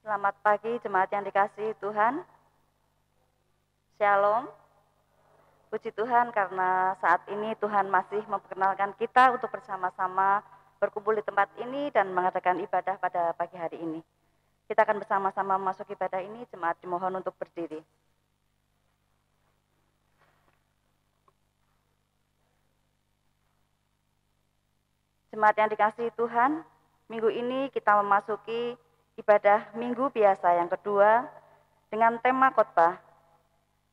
Selamat pagi jemaat yang dikasihi Tuhan. Shalom. Puji Tuhan karena saat ini Tuhan masih memperkenalkan kita untuk bersama-sama berkumpul di tempat ini dan mengadakan ibadah pada pagi hari ini. Kita akan bersama-sama masuk ibadah ini, jemaat dimohon untuk berdiri. Jemaat yang dikasihi Tuhan, minggu ini kita memasuki ibadah minggu biasa yang kedua dengan tema khotbah,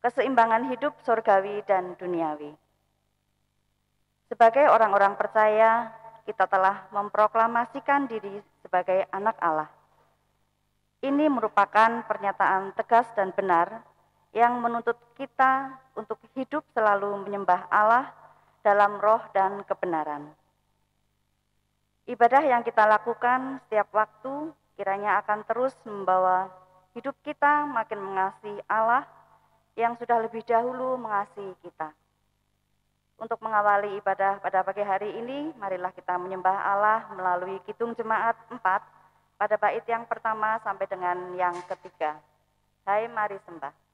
keseimbangan hidup surgawi dan duniawi. Sebagai orang-orang percaya, kita telah memproklamasikan diri sebagai anak Allah. Ini merupakan pernyataan tegas dan benar yang menuntut kita untuk hidup selalu menyembah Allah dalam roh dan kebenaran. Ibadah yang kita lakukan setiap waktu kiranya akan terus membawa hidup kita makin mengasihi Allah yang sudah lebih dahulu mengasihi kita. Untuk mengawali ibadah pada pagi hari ini, marilah kita menyembah Allah melalui Kidung Jemaat 4 pada bait yang pertama sampai dengan yang ketiga. Hai, mari sembah.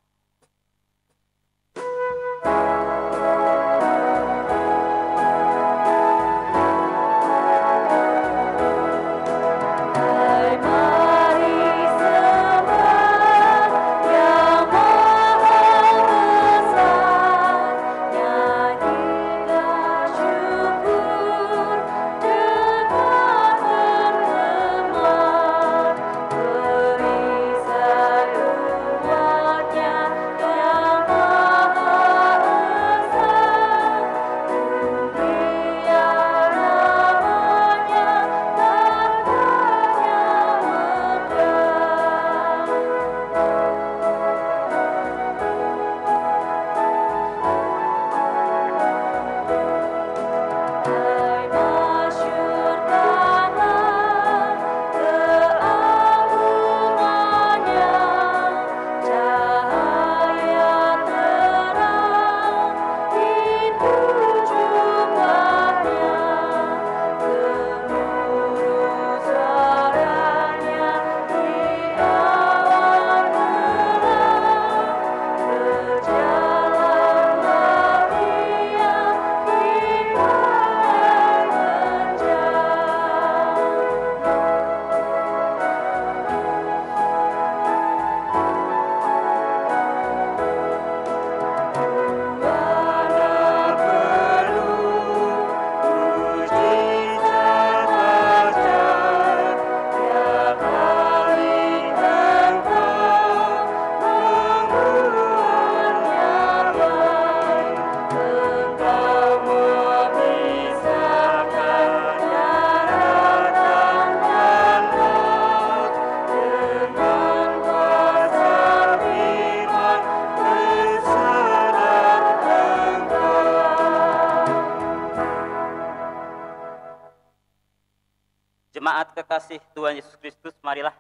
Jemaat kekasih Tuhan Yesus Kristus, marilah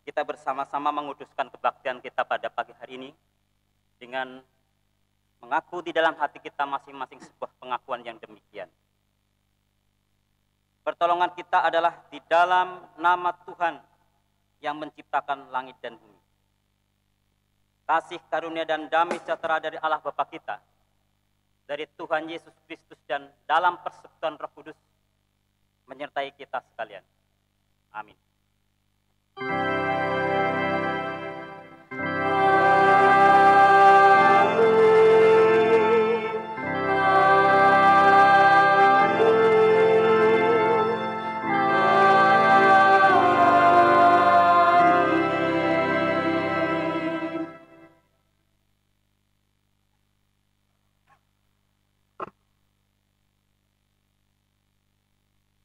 kita bersama-sama menguduskan kebaktian kita pada pagi hari ini dengan mengaku di dalam hati kita masing-masing sebuah pengakuan yang demikian. Pertolongan kita adalah di dalam nama Tuhan yang menciptakan langit dan bumi. Kasih karunia dan damai sejahtera dari Allah Bapa kita, dari Tuhan Yesus Kristus dan dalam persekutuan Roh Kudus menyertai kita sekalian. Amin.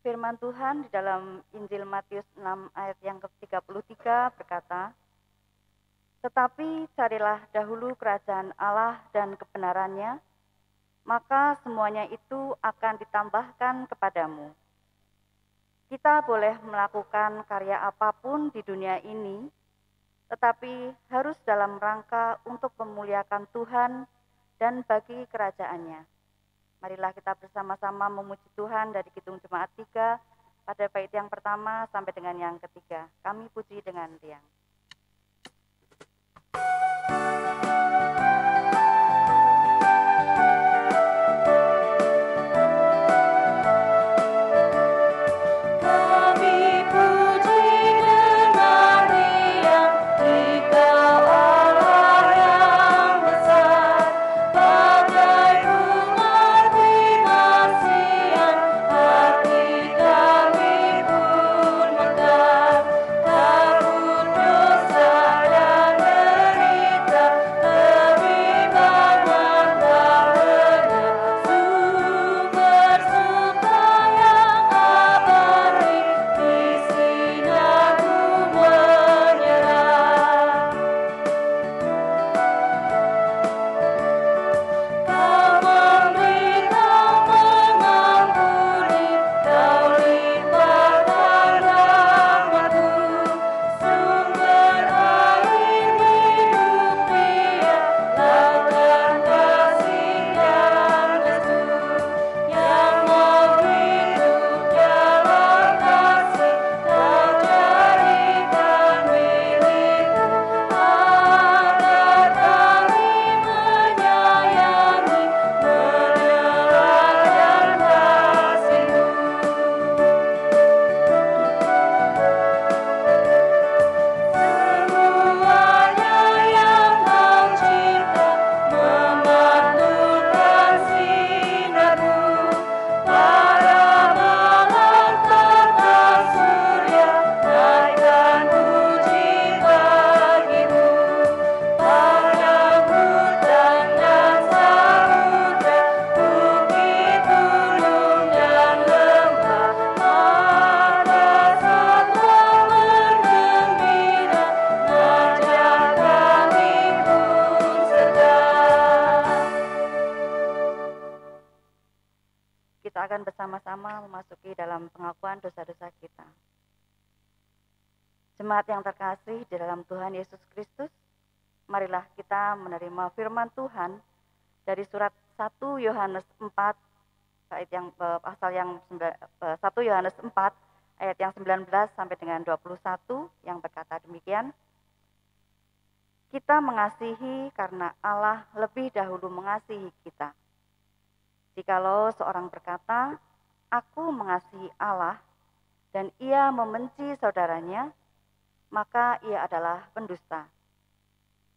Firman Tuhan di dalam Injil Matius 6 ayat yang ke-33 berkata, "Tetapi carilah dahulu kerajaan Allah dan kebenarannya, maka semuanya itu akan ditambahkan kepadamu." Kita boleh melakukan karya apapun di dunia ini, tetapi harus dalam rangka untuk memuliakan Tuhan dan bagi kerajaannya. Marilah kita bersama-sama memuji Tuhan dari Kidung Jemaat 3 pada bait yang pertama sampai dengan yang ketiga. Kami puji dengan riang. kita akan bersama-sama memasuki dalam pengakuan dosa-dosa kita. Jemaat yang terkasih di dalam Tuhan Yesus Kristus, marilah kita menerima firman Tuhan dari surat 1 Yohanes 4 1 Yohanes 4 ayat yang 19 sampai dengan 21 yang berkata demikian. Kita mengasihi karena Allah lebih dahulu mengasihi kita. Jikalau seorang berkata, aku mengasihi Allah, dan ia membenci saudaranya, maka ia adalah pendusta.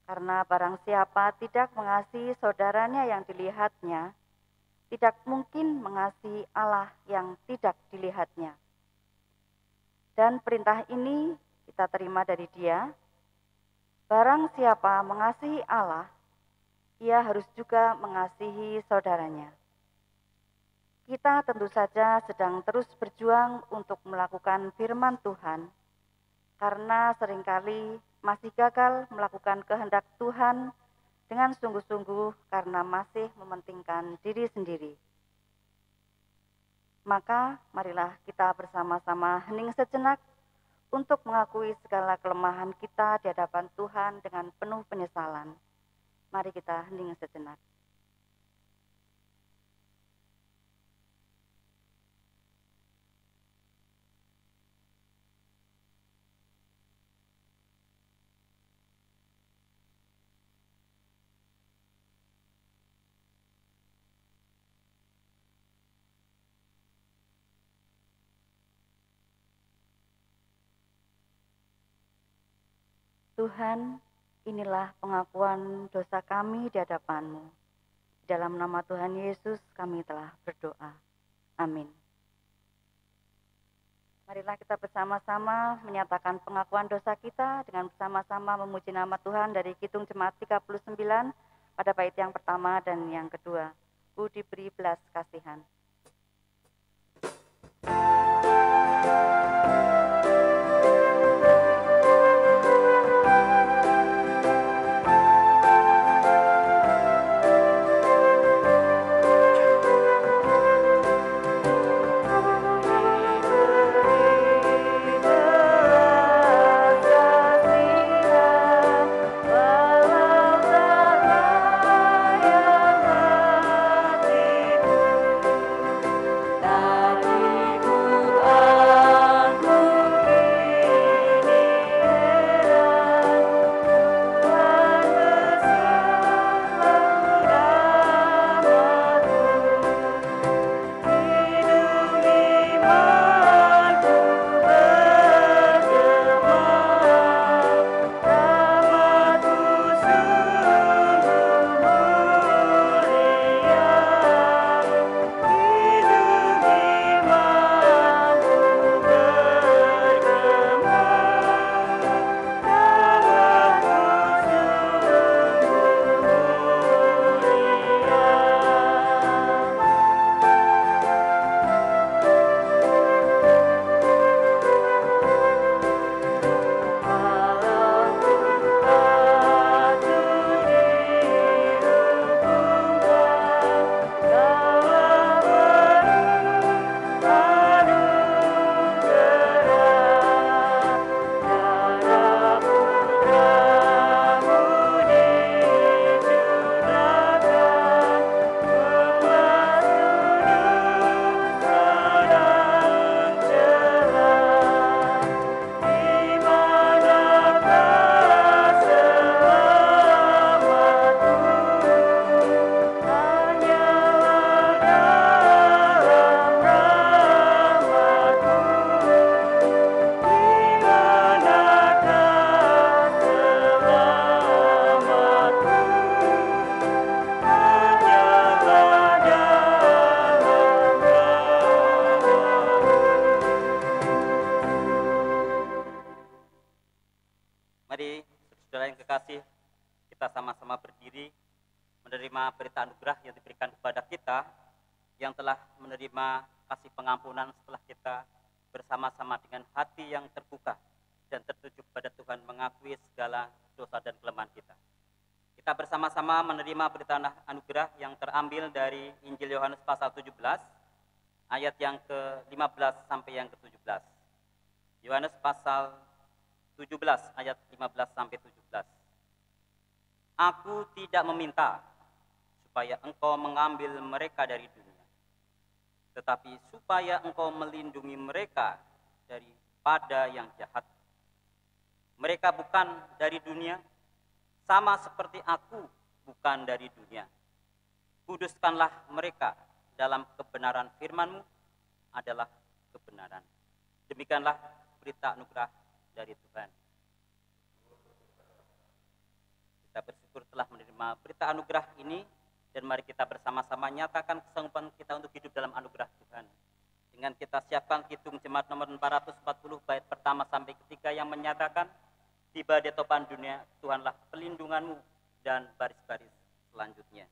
Karena barang siapa tidak mengasihi saudaranya yang dilihatnya, tidak mungkin mengasihi Allah yang tidak dilihatnya. Dan perintah ini kita terima dari Dia, barang siapa mengasihi Allah, ia harus juga mengasihi saudaranya. Kita tentu saja sedang terus berjuang untuk melakukan firman Tuhan, karena seringkali masih gagal melakukan kehendak Tuhan dengan sungguh-sungguh karena masih mementingkan diri sendiri. Maka marilah kita bersama-sama hening sejenak untuk mengakui segala kelemahan kita di hadapan Tuhan dengan penuh penyesalan. Mari kita hening sejenak. Tuhan, inilah pengakuan dosa kami di hadapan-Mu. Dalam nama Tuhan Yesus kami telah berdoa. Amin. Marilah kita bersama-sama menyatakan pengakuan dosa kita dengan bersama-sama memuji nama Tuhan dari Kidung Jemaat 39 pada bait yang pertama dan yang kedua. Ku diberi belas kasihan. Mari saudara yang kekasih, kita sama-sama berdiri menerima berita anugerah yang diberikan kepada kita, yang telah menerima kasih pengampunan setelah kita bersama-sama dengan hati yang terbuka dan tertuju kepada Tuhan, mengakui segala dosa dan kelemahan kita. Kita bersama-sama menerima berita anugerah yang terambil dari Injil Yohanes pasal 17 ayat yang ke-15 sampai yang ke-17. Yohanes pasal 17 ayat 15 sampai 17. Aku tidak meminta supaya engkau mengambil mereka dari dunia, tetapi supaya engkau melindungi mereka daripada yang jahat. Mereka bukan dari dunia, sama seperti aku bukan dari dunia. Kuduskanlah mereka dalam kebenaran firman-Mu adalah kebenaran. Demikianlah berita anugerah dari Tuhan. Kita bersyukur telah menerima berita anugerah ini, dan mari kita bersama-sama nyatakan kesanggupan kita untuk hidup dalam anugerah Tuhan. Dengan kita siapkan kidung jemaat nomor 440 bait pertama sampai ketiga yang menyatakan, tiba di topan dunia, Tuhanlah pelindunganmu, dan baris-baris selanjutnya.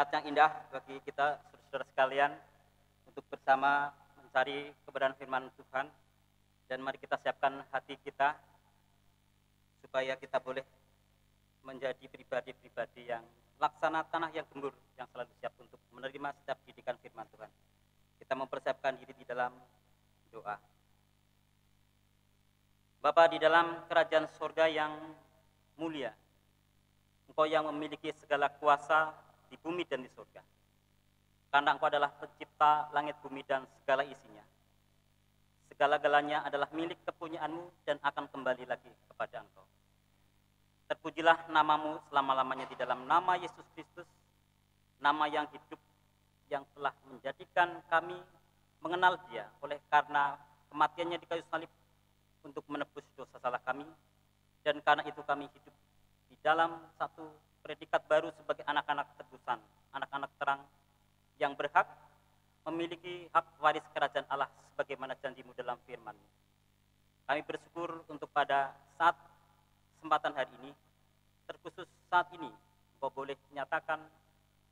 Saat yang indah bagi kita, saudara-saudara sekalian, untuk bersama mencari kebenaran firman Tuhan. Dan mari kita siapkan hati kita, supaya kita boleh menjadi pribadi-pribadi yang laksana tanah yang gembur, yang selalu siap untuk menerima setiap didikan firman Tuhan. Kita mempersiapkan diri di dalam doa. Bapa di dalam kerajaan surga yang mulia, Engkau yang memiliki segala kuasa di bumi dan di surga. Karena Engkau adalah pencipta langit bumi dan segala isinya. Segala-galanya adalah milik kepunyaan-Mu dan akan kembali lagi kepada Engkau. Terpujilah nama-Mu selama-lamanya di dalam nama Yesus Kristus, nama yang hidup, yang telah menjadikan kami mengenal Dia oleh karena kematiannya di kayu salib untuk menebus dosa salah kami, dan karena itu kami hidup di dalam satu predikat baru sebagai anak-anak tebusan, anak-anak terang yang berhak memiliki hak waris kerajaan Allah sebagaimana janji-Mu dalam firman-Mu. Kami bersyukur untuk pada saat kesempatan hari ini, terkhusus saat ini, Engkau boleh menyatakan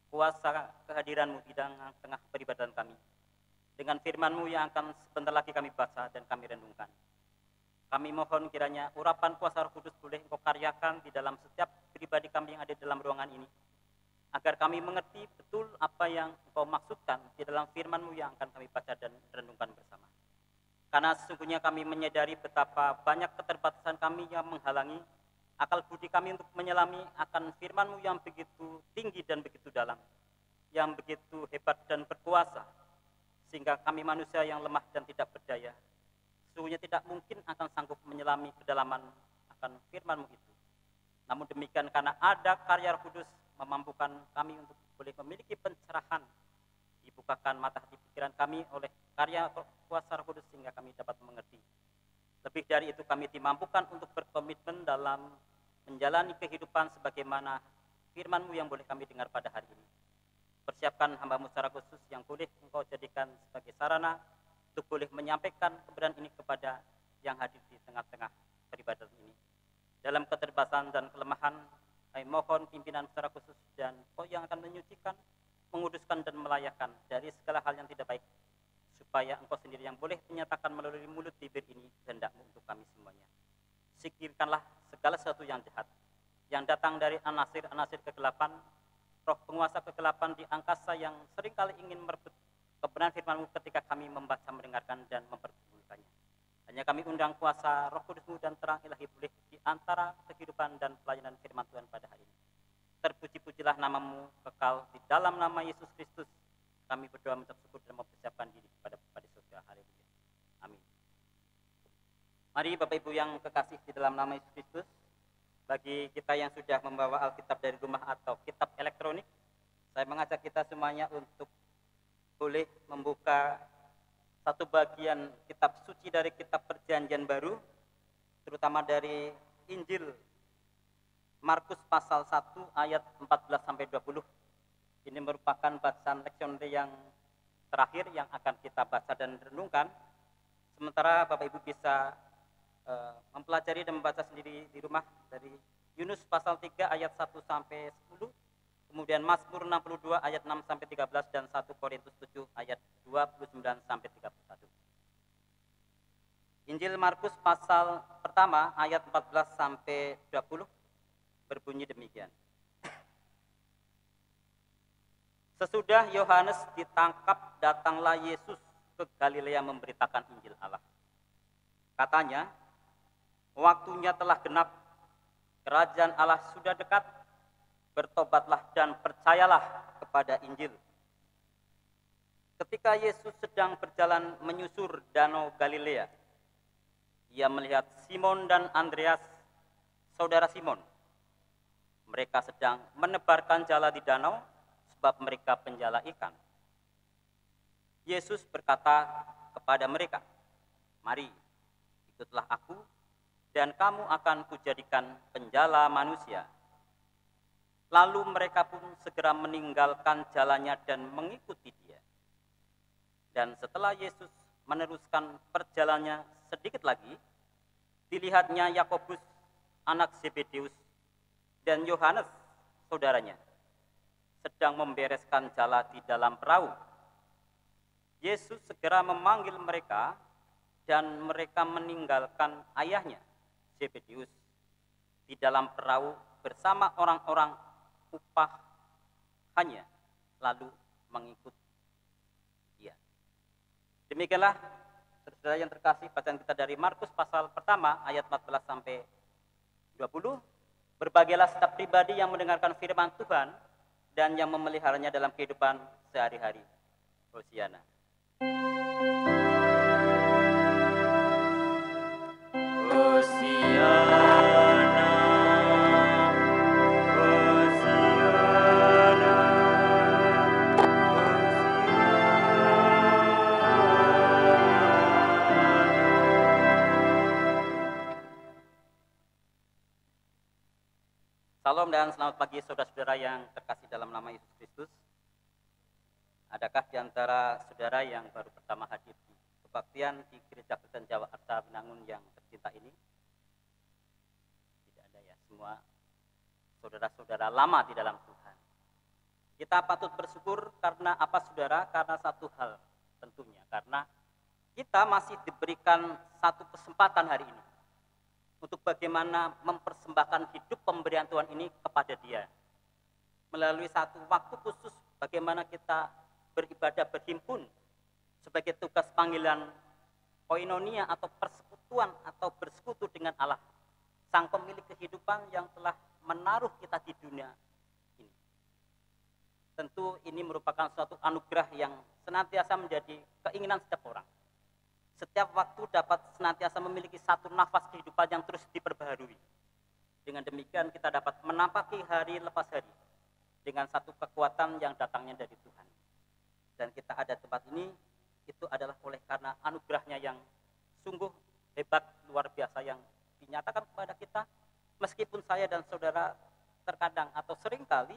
kuasa kehadiran-Mu di tengah peribadatan kami, dengan firman-Mu yang akan sebentar lagi kami baca dan kami renungkan. Kami mohon kiranya urapan kuasa Roh Kudus boleh Engkau karyakan di dalam setiap pribadi kami yang ada di dalam ruangan ini, agar kami mengerti betul apa yang Engkau maksudkan di dalam firman-Mu yang akan kami baca dan renungkan bersama. Karena sesungguhnya kami menyadari betapa banyak keterbatasan kami yang menghalangi akal budi kami untuk menyelami akan firman-Mu yang begitu tinggi dan begitu dalam, yang begitu hebat dan berkuasa, sehingga kami manusia yang lemah dan tidak berdaya sesungguhnya tidak mungkin akan sanggup menyelami kedalaman akan firman-Mu itu. Namun demikian karena ada karya Roh Kudus memampukan kami untuk boleh memiliki pencerahan, dibukakan mata hati pikiran kami oleh karya kuasa Roh Kudus sehingga kami dapat mengerti. Lebih dari itu kami dimampukan untuk berkomitmen dalam menjalani kehidupan sebagaimana firman-Mu yang boleh kami dengar pada hari ini. Persiapkan hamba-Mu secara khusus yang boleh Engkau jadikan sebagai sarana untuk boleh menyampaikan kebenaran ini kepada yang hadir di tengah-tengah peribadatan ini. Dalam keterbatasan dan kelemahan, kami mohon pimpinan secara khusus dan Engkau yang akan menyucikan, menguduskan dan melayakan dari segala hal yang tidak baik, supaya Engkau sendiri yang boleh menyatakan melalui mulut bibir ini kehendak-Mu untuk kami semuanya. Singkirkanlah segala sesuatu yang jahat, yang datang dari anasir-anasir kegelapan, roh penguasa kegelapan di angkasa yang seringkali ingin merebut kebenaran firman-Mu ketika kami membaca, mendengarkan, dan mempergunakannya. Hanya kami undang kuasa Roh Kudus-Mu dan terang ilahi boleh di antara kehidupan dan pelayanan firman Tuhan pada hari ini. Terpuji-pujilah nama-Mu kekal di dalam nama Yesus Kristus. Kami berdoa mengucap syukur dan mempersiapkan diri kepada surga. Haleluya. Amin. Mari Bapak Ibu yang kekasih di dalam nama Yesus Kristus, bagi kita yang sudah membawa Alkitab dari rumah atau kitab elektronik, saya mengajak kita semuanya untuk boleh membuka satu bagian kitab suci dari kitab Perjanjian Baru, terutama dari Injil Markus pasal 1 ayat 14-20. Ini merupakan bacaan leksionary yang terakhir yang akan kita baca dan renungkan. Sementara Bapak Ibu bisa mempelajari dan membaca sendiri di rumah dari Yunus pasal 3 ayat 1-10, kemudian Mazmur 62 ayat 6-13 dan 1 Korintus 7 ayat 29-31. Injil Markus pasal pertama ayat 14-20 berbunyi demikian. Sesudah Yohanes ditangkap, datanglah Yesus ke Galilea memberitakan Injil Allah. Katanya, waktunya telah genap, kerajaan Allah sudah dekat, bertobatlah dan percayalah kepada Injil. Ketika Yesus sedang berjalan menyusur danau Galilea, ia melihat Simon dan Andreas, saudara Simon. Mereka sedang menebarkan jala di danau, sebab mereka penjala ikan. Yesus berkata kepada mereka, "Mari, ikutlah aku, dan kamu akan kujadikan penjala manusia." Lalu mereka pun segera meninggalkan jalannya dan mengikuti dia. Dan setelah Yesus meneruskan perjalanannya sedikit lagi, dilihatnya Yakobus, anak Zebedeus, dan Yohanes, saudaranya, sedang membereskan jala di dalam perahu. Yesus segera memanggil mereka, dan mereka meninggalkan ayahnya, Zebedeus, di dalam perahu bersama orang-orang upahannya, lalu mengikut dia. Demikianlah, saudara yang terkasih, bacaan kita dari Markus pasal pertama ayat 14-20. Berbahagialah setiap pribadi yang mendengarkan firman Tuhan dan yang memeliharanya dalam kehidupan sehari-hari. Hosiana. Salam dan selamat pagi saudara-saudara yang terkasih dalam nama Yesus Kristus. Adakah di antara saudara yang baru pertama hadir di kebaktian di Gereja Kristen Jawa Arta Binangun yang tercinta ini? Tidak ada ya, semua saudara-saudara lama di dalam Tuhan. Kita patut bersyukur karena apa saudara? Karena satu hal tentunya, karena kita masih diberikan satu kesempatan hari ini untuk bagaimana mempersembahkan hidup pemberian Tuhan ini kepada Dia. Melalui satu waktu khusus bagaimana kita beribadah berhimpun sebagai tugas panggilan koinonia atau persekutuan atau bersekutu dengan Allah, Sang Pemilik kehidupan yang telah menaruh kita di dunia ini. Tentu ini merupakan suatu anugerah yang senantiasa menjadi keinginan setiap orang. setiap waktu dapat senantiasa memiliki satu nafas kehidupan yang terus diperbaharui. Dengan demikian kita dapat menampaki hari lepas hari dengan satu kekuatan yang datangnya dari Tuhan. Dan kita ada di tempat ini, itu adalah oleh karena anugerahnya yang sungguh hebat, luar biasa yang dinyatakan kepada kita, meskipun saya dan saudara terkadang atau seringkali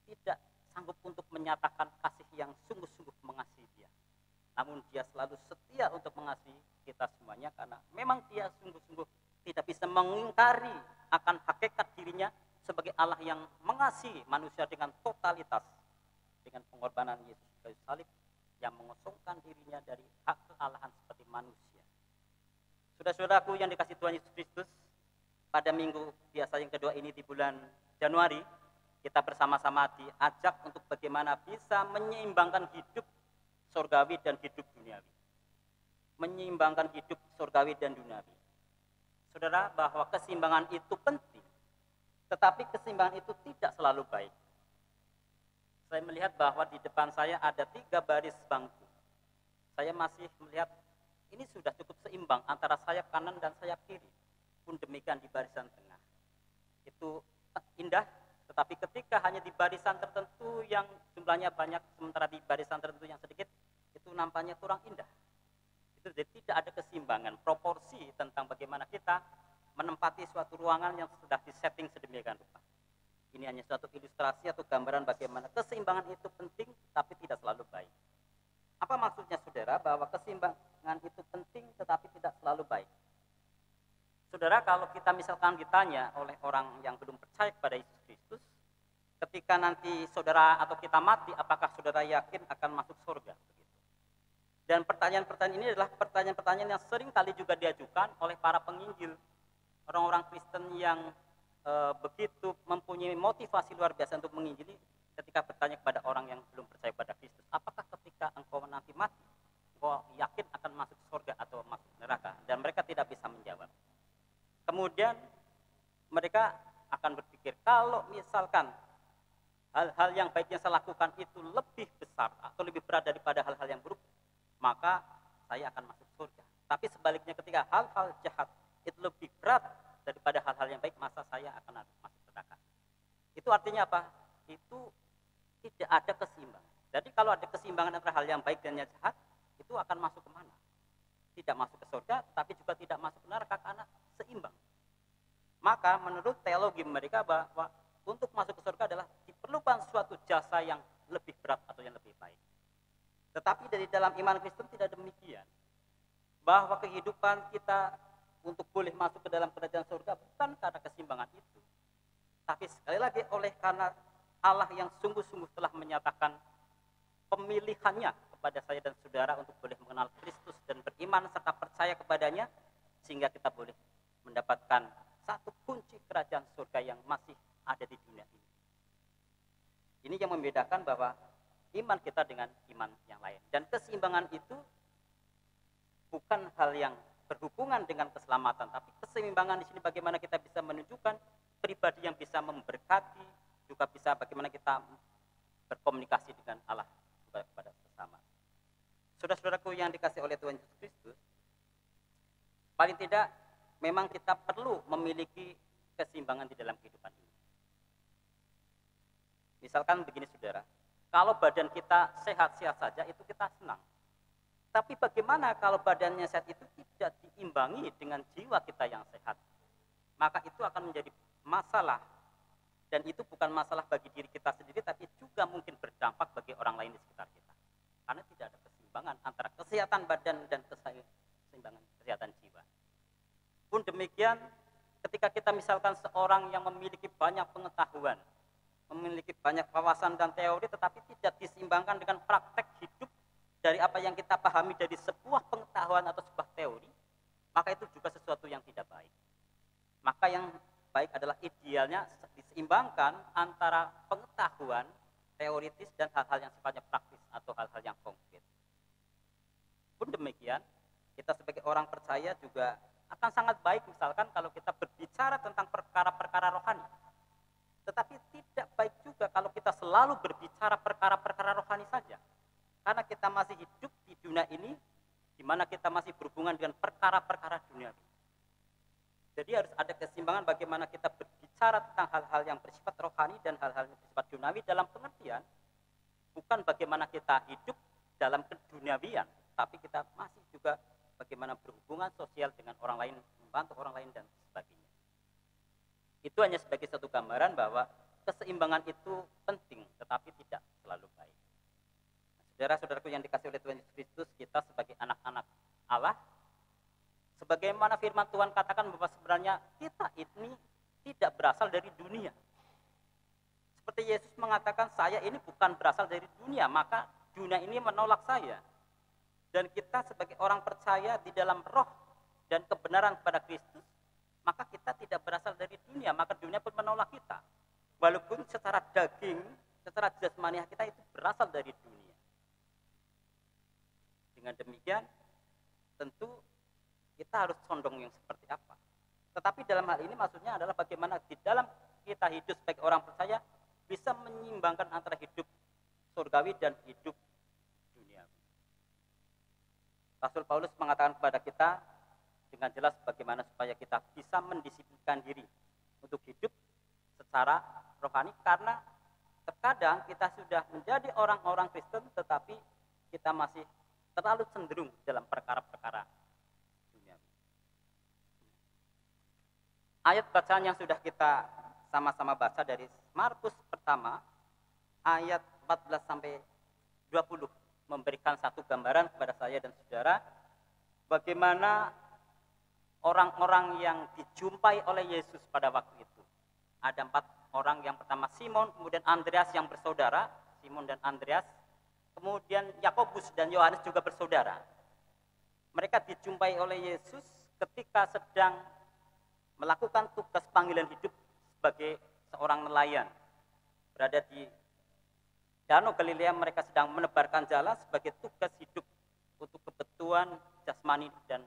tidak sanggup untuk menyatakan kasih yang sungguh-sungguh mengasihi dia. Namun dia selalu setia untuk mengasihi kita semuanya, karena memang dia sungguh-sungguh tidak bisa mengingkari akan hakikat dirinya sebagai Allah yang mengasihi manusia dengan totalitas, dengan pengorbanan Yesus kayu salib yang mengosongkan dirinya dari hak kealahan seperti manusia. Saudara-saudaraku yang dikasihi Tuhan Yesus Kristus, pada minggu biasa yang kedua ini di bulan Januari, kita bersama-sama diajak untuk bagaimana bisa menyeimbangkan hidup surgawi dan hidup duniawi. Menyeimbangkan hidup surgawi dan duniawi. Saudara, bahwa keseimbangan itu penting, tetapi keseimbangan itu tidak selalu baik. Saya melihat bahwa di depan saya ada 3 baris bangku. Saya masih melihat ini sudah cukup seimbang antara sayap kanan dan sayap kiri. Pun demikian di barisan tengah. Itu indah, tetapi ketika hanya di barisan tertentu yang jumlahnya banyak, sementara di barisan tertentu yang sedikit, itu nampaknya kurang indah. Itu jadi tidak ada keseimbangan, proporsi tentang bagaimana kita menempati suatu ruangan yang sudah disetting sedemikian rupa. Ini hanya suatu ilustrasi atau gambaran bagaimana keseimbangan itu penting, tapi tidak selalu baik. Apa maksudnya saudara bahwa keseimbangan itu penting, tetapi tidak selalu baik? Saudara, kalau kita misalkan ditanya oleh orang yang belum percaya kepada Yesus Kristus, ketika nanti saudara atau kita mati, apakah saudara yakin akan masuk surga? Dan pertanyaan-pertanyaan ini adalah pertanyaan-pertanyaan yang sering kali juga diajukan oleh para penginjil, orang-orang Kristen yang begitu mempunyai motivasi luar biasa untuk menginjili, ketika bertanya kepada orang yang belum percaya pada Kristus, apakah ketika engkau nanti mati, engkau yakin akan masuk surga atau masuk neraka? Dan mereka tidak bisa menjawab. Kemudian mereka akan berpikir, kalau misalkan hal-hal yang baik yang saya lakukan itu lebih besar atau lebih berat daripada hal-hal yang buruk, maka saya akan masuk surga. Tapi sebaliknya, ketika hal-hal jahat itu lebih berat daripada hal-hal yang baik, masa saya akan masuk neraka. Itu artinya apa? Itu tidak ada keseimbangan. Jadi kalau ada keseimbangan antara hal yang baik dan yang jahat, itu akan masuk kemana? Tidak masuk ke surga, tapi juga tidak masuk ke neraka karena seimbang. Maka menurut teologi mereka bahwa untuk masuk ke surga adalah diperlukan suatu jasa yang lebih berat atau yang lebih baik. Tetapi dari dalam iman Kristen tidak demikian. Bahwa kehidupan kita untuk boleh masuk ke dalam kerajaan surga bukan karena keseimbangan itu, tapi sekali lagi oleh karena Allah yang sungguh-sungguh telah menyatakan pemilihannya kepada saya dan saudara untuk boleh mengenal Kristus dan beriman serta percaya kepadanya, sehingga kita boleh mendapatkan satu kunci kerajaan surga yang masih ada di dunia ini. Ini yang membedakan bahwa iman kita dengan iman yang lain. Dan keseimbangan itu bukan hal yang berhubungan dengan keselamatan, tapi keseimbangan di sini bagaimana kita bisa menunjukkan pribadi yang bisa memberkati, juga bisa bagaimana kita berkomunikasi dengan Allah juga kepada sesama. Saudara-saudaraku yang dikasih oleh Tuhan Yesus Kristus, paling tidak memang kita perlu memiliki keseimbangan di dalam kehidupan ini. Misalkan begini saudara, kalau badan kita sehat-sehat saja itu kita senang. Tapi bagaimana kalau badannya sehat itu tidak diimbangi dengan jiwa kita yang sehat? Maka itu akan menjadi masalah. Dan itu bukan masalah bagi diri kita sendiri, tapi juga mungkin berdampak bagi orang lain di sekitar kita. Karena tidak ada keseimbangan antara kesehatan badan dan keseimbangan kesehatan jiwa. Pun demikian, ketika kita misalkan seorang yang memiliki banyak pengetahuan, memiliki banyak wawasan dan teori, tetapi tidak diseimbangkan dengan praktek hidup dari apa yang kita pahami dari sebuah pengetahuan atau sebuah teori, maka itu juga sesuatu yang tidak baik. Maka yang baik adalah idealnya diseimbangkan antara pengetahuan teoritis dan hal-hal yang sifatnya praktis atau hal-hal yang konkret. Pun demikian, kita sebagai orang percaya juga akan sangat baik misalkan kalau kita berbicara tentang perkara-perkara rohani. Tetapi tidak baik juga kalau kita selalu berbicara perkara-perkara rohani saja. Karena kita masih hidup di dunia ini di mana kita masih berhubungan dengan perkara-perkara duniawi. Jadi harus ada keseimbangan bagaimana kita berbicara tentang hal-hal yang bersifat rohani dan hal-hal yang bersifat duniawi, dalam pengertian bukan bagaimana kita hidup dalam keduniawian, tapi kita masih juga bagaimana berhubungan sosial dengan orang lain, membantu orang lain dan sebagainya. Itu hanya sebagai satu gambaran bahwa keseimbangan itu penting, tetapi tidak selalu baik. Saudara-saudaraku yang dikasihi oleh Tuhan Yesus Kristus, kita sebagai anak-anak Allah, sebagaimana firman Tuhan katakan bahwa sebenarnya kita ini tidak berasal dari dunia. Seperti Yesus mengatakan, saya ini bukan berasal dari dunia, maka dunia ini menolak saya. Dan kita sebagai orang percaya di dalam roh dan kebenaran kepada Kristus, maka kita tidak berasal dari dunia, maka dunia pun menolak kita. Walaupun secara daging, secara jasmaniah kita itu berasal dari dunia. Dengan demikian, tentu kita harus condong yang seperti apa. Tetapi dalam hal ini maksudnya adalah bagaimana di dalam kita hidup sebagai orang percaya bisa menyeimbangkan antara hidup surgawi dan hidup duniawi. Rasul Paulus mengatakan kepada kita dengan jelas bagaimana supaya kita bisa mendisiplinkan diri untuk hidup secara rohani, karena terkadang kita sudah menjadi orang-orang Kristen tetapi kita masih terlalu cenderung dalam perkara-perkara duniawi. Ayat bacaan yang sudah kita sama-sama baca dari Markus pertama ayat 14 sampai 20 memberikan satu gambaran kepada saya dan saudara bagaimana orang-orang yang dijumpai oleh Yesus pada waktu itu. Ada 4 orang, yang pertama Simon, kemudian Andreas yang bersaudara, Simon dan Andreas, kemudian Yakobus dan Yohanes juga bersaudara. Mereka dijumpai oleh Yesus ketika sedang melakukan tugas panggilan hidup sebagai seorang nelayan. Berada di Danau Galilea, mereka sedang menebarkan jala sebagai tugas hidup untuk kebutuhan jasmani dan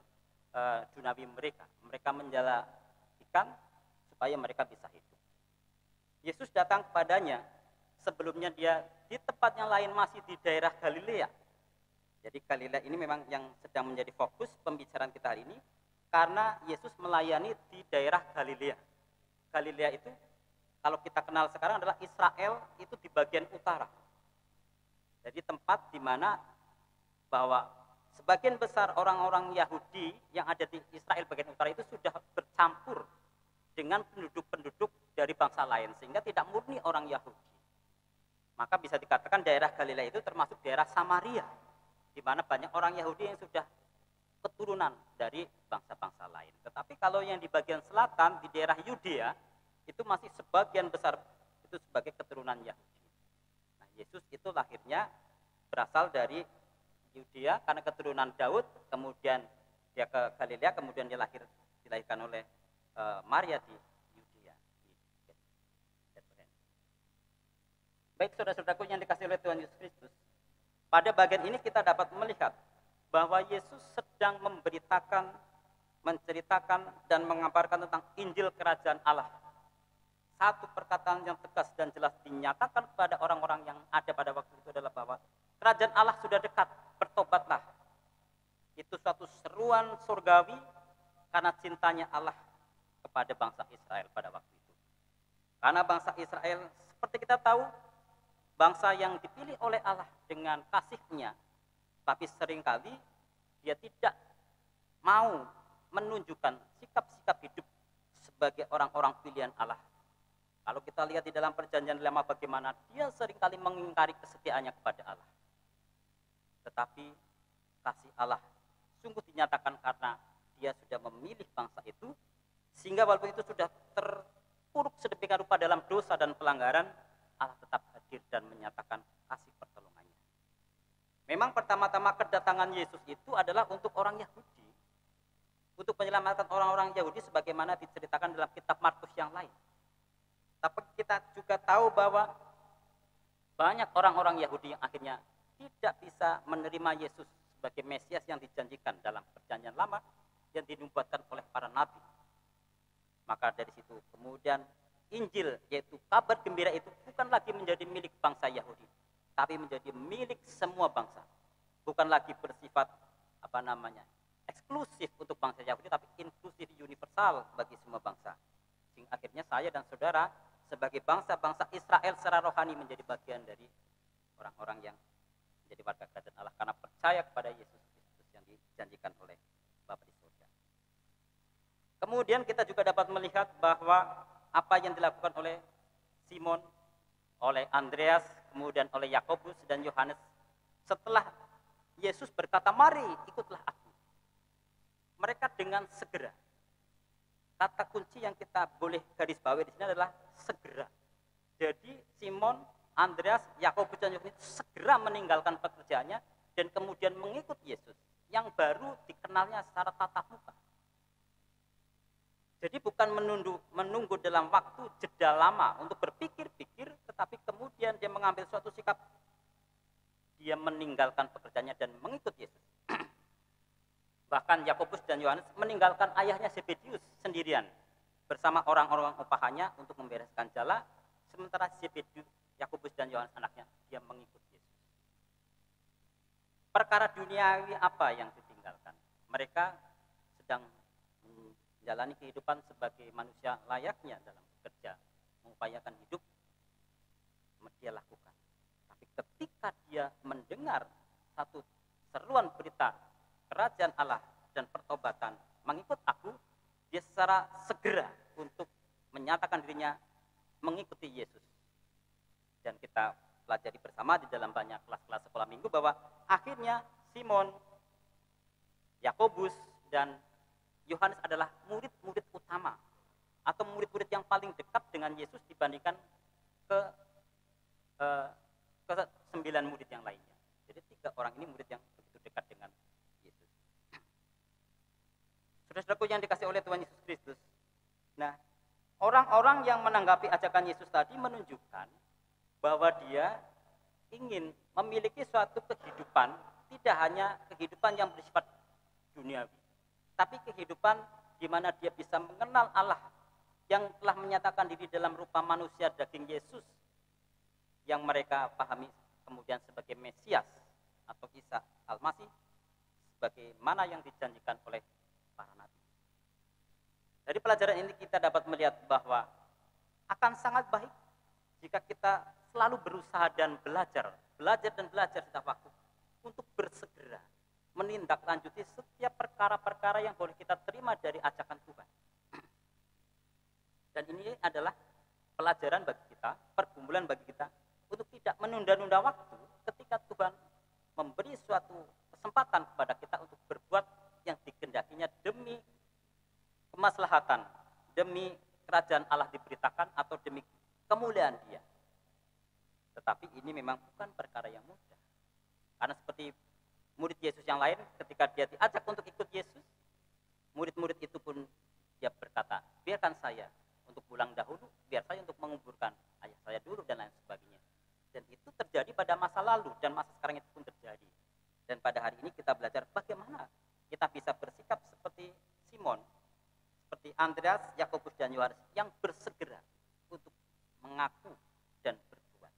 duniawi mereka. Mereka menjala ikan supaya mereka bisa hidup. Yesus datang kepadanya, sebelumnya dia di tempat yang lain masih di daerah Galilea. Jadi Galilea ini memang yang sedang menjadi fokus pembicaraan kita hari ini, karena Yesus melayani di daerah Galilea. Galilea itu kalau kita kenal sekarang adalah Israel, itu di bagian utara. Jadi tempat di mana bahwa sebagian besar orang-orang Yahudi yang ada di Israel bagian utara itu sudah bercampur dengan penduduk-penduduk dari bangsa lain, sehingga tidak murni orang Yahudi. Maka bisa dikatakan daerah Galilea itu termasuk daerah Samaria, di mana banyak orang Yahudi yang sudah keturunan dari bangsa-bangsa lain. Tetapi kalau yang di bagian selatan, di daerah Yudea, itu masih sebagian besar itu sebagai keturunan Yahudi. Nah, Yesus itu lahirnya berasal dari Yudea karena keturunan Daud, kemudian dia ke Galilea, kemudian dia dilahirkan oleh Maria di Yudea. Baik saudara-saudaraku yang dikasihi oleh Tuhan Yesus Kristus, pada bagian ini kita dapat melihat bahwa Yesus sedang memberitakan, menceritakan dan mengabarkan tentang Injil Kerajaan Allah. Satu perkataan yang tegas dan jelas dinyatakan kepada orang-orang yang ada pada waktu itu adalah bahwa Kerajaan Allah sudah dekat, bertobatlah. Itu suatu seruan surgawi karena cintanya Allah kepada bangsa Israel pada waktu itu. Karena bangsa Israel seperti kita tahu, bangsa yang dipilih oleh Allah dengan kasih-Nya, tapi seringkali dia tidak mau menunjukkan sikap-sikap hidup sebagai orang-orang pilihan Allah. Kalau kita lihat di dalam perjanjian lama bagaimana dia seringkali mengingkari kesetiaannya kepada Allah. Tetapi kasih Allah sungguh dinyatakan karena dia sudah memilih bangsa itu, sehingga walaupun itu sudah terpuruk sedemikian rupa dalam dosa dan pelanggaran, Allah tetap hadir dan menyatakan kasih pertolongannya. Memang pertama-tama kedatangan Yesus itu adalah untuk orang Yahudi, untuk menyelamatkan orang-orang Yahudi sebagaimana diceritakan dalam kitab Markus yang lain. Tapi kita juga tahu bahwa banyak orang-orang Yahudi yang akhirnya tidak bisa menerima Yesus sebagai Mesias yang dijanjikan dalam perjanjian lama yang dinubuatkan oleh para nabi. Maka dari situ kemudian Injil, yaitu kabar gembira itu bukan lagi menjadi milik bangsa Yahudi, tapi menjadi milik semua bangsa. Bukan lagi bersifat eksklusif untuk bangsa Yahudi, tapi inklusif universal bagi semua bangsa. Sehingga akhirnya saya dan saudara sebagai bangsa-bangsa Israel secara rohani menjadi bagian dari orang-orang yang menjadi warga kerajaan Allah karena percaya kepada Yesus Kristus yang dijanjikan oleh Bapa di surga. Kemudian kita juga dapat melihat bahwa apa yang dilakukan oleh Simon, oleh Andreas, kemudian oleh Yakobus dan Yohanes setelah Yesus berkata, "Mari ikutlah aku." Mereka dengan segera. Kata kunci yang kita boleh garis bawahi di sini adalah segera. Jadi Simon, Andreas, Yakobus dan Yohanes segera meninggalkan pekerjaannya dan kemudian mengikut Yesus yang baru dikenalnya secara tatap muka. Jadi bukan menunggu dalam waktu jeda lama untuk berpikir-pikir, tetapi kemudian dia mengambil suatu sikap, dia meninggalkan pekerjaannya dan mengikut Yesus. Bahkan Yakobus dan Yohanes meninggalkan ayahnya Zebedius sendirian bersama orang-orang upahannya untuk membereskan jala, sementara Zebedius, Yakobus dan Yohanes anaknya, dia mengikut Yesus. Perkara duniawi apa yang ditinggalkan? Mereka sedang menjalani kehidupan sebagai manusia layaknya dalam bekerja, mengupayakan hidup, dia lakukan. Tapi ketika dia mendengar satu seruan berita kerajaan Allah dan pertobatan, mengikut aku, dia secara segera untuk menyatakan dirinya mengikuti Yesus. Dan kita pelajari bersama di dalam banyak kelas-kelas sekolah minggu bahwa akhirnya Simon, Yakobus, dan Yohanes adalah murid-murid utama atau murid-murid yang paling dekat dengan Yesus dibandingkan ke 9 murid yang lainnya. Jadi 3 orang ini murid yang begitu dekat dengan Yesus. Saudara-saudaraku yang dikasih oleh Tuhan Yesus Kristus. Nah, orang-orang yang menanggapi ajakan Yesus tadi menunjukkan bahwa dia ingin memiliki suatu kehidupan, tidak hanya kehidupan yang bersifat duniawi, tapi kehidupan di mana dia bisa mengenal Allah yang telah menyatakan diri dalam rupa manusia daging Yesus yang mereka pahami kemudian sebagai Mesias atau Isa Al-Masih, sebagaimana yang dijanjikan oleh para nabi. Dari pelajaran ini kita dapat melihat bahwa akan sangat baik jika kita selalu berusaha dan belajar setiap waktu untuk bersegera menindaklanjuti setiap perkara-perkara yang boleh kita terima dari ajakan Tuhan. Dan ini adalah pelajaran bagi kita, pergumulan bagi kita untuk tidak menunda-nunda waktu ketika Tuhan memberi suatu kesempatan kepada kita untuk berbuat yang dikehendakinya demi kemaslahatan, demi kerajaan Allah diberitakan atau demi kemuliaan Dia. Tetapi ini memang bukan perkara yang mudah. Karena seperti murid Yesus yang lain, ketika dia diajak untuk ikut Yesus, murid-murid itu pun dia berkata, biarkan saya untuk pulang dahulu, biar saya untuk menguburkan ayah saya dulu dan lain sebagainya. Dan itu terjadi pada masa lalu dan masa sekarang itu pun terjadi. Dan pada hari ini kita belajar bagaimana kita bisa bersikap seperti Simon, seperti Andreas, Yakobus dan Yohanes yang bersegera untuk mengaku dan berbuat.